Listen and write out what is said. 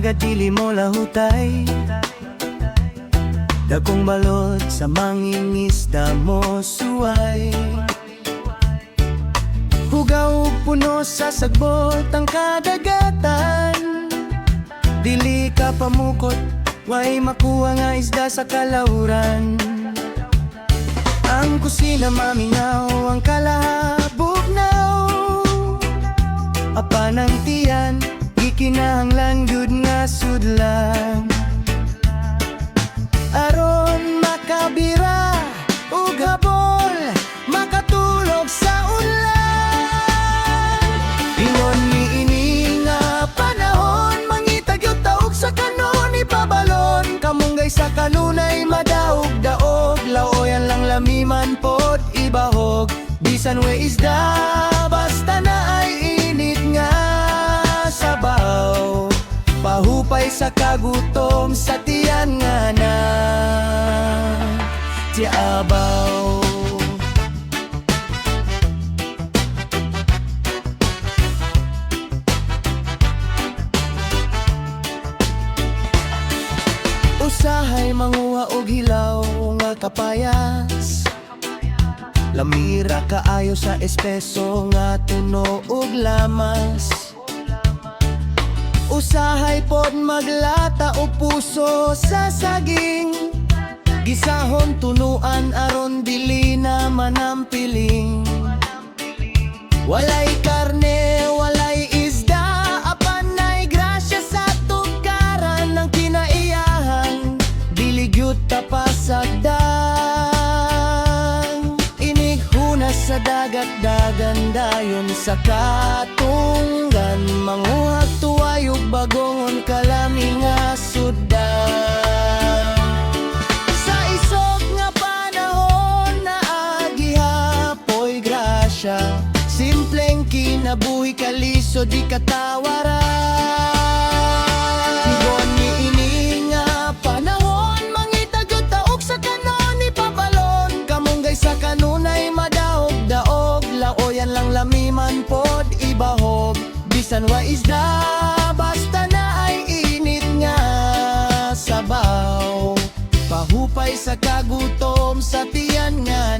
dagat dili mo lahutay, dakong balot sa mangingisda mo suway. Hugaw puno sa sagbot ang kadagatan, dili ka pamukot, way makuha nga isda sa kalauran. Ang kusina mamingaw, ang kalahabugnaw, apan ang tiyan, gikinahanglan gud nga sudlan. Aron makabira ug habol, makatulog sa ulan. Ingon niini nga panahon, mangitag yung taog sa kanon ipabalon. Kamunggay sa kanunay madaog-daog, laoyan lang lamiman pod ibahog. Bisan we isda, basta na ay init nga sabaw. Pahupay sa kagutom sa tiyan nga na tiabaw. Usahay manguha og hilaw nga kapayas, lamira kaayo sa espeso nga tuno ug lamas. Usahay pod maglata o puso sa saging, gisahon tunuan aron dili na manampiling. Walay karne, walay isda, apan nay grasya sa tukaran ng kinaiyahan, dili gyud tapasagdan. Inighuna sa dagat-dagan dayon sa katunggan, manguhag tuwayog bagongon kalami nga sudan. Sa isog nga panahon na agihapoy grasya, simpleng kinabuhi kaliso di katawaran. Igon niini nga panahon, mangitag yung taog sa kanon ipabalon. Kamunggay sa kanunay madaog-daog, laoyan lang lamiman pod ibahog. Bisan wa isda, basta na ay init nga sabaw. Pahupay sa kagutom sa tiyan nga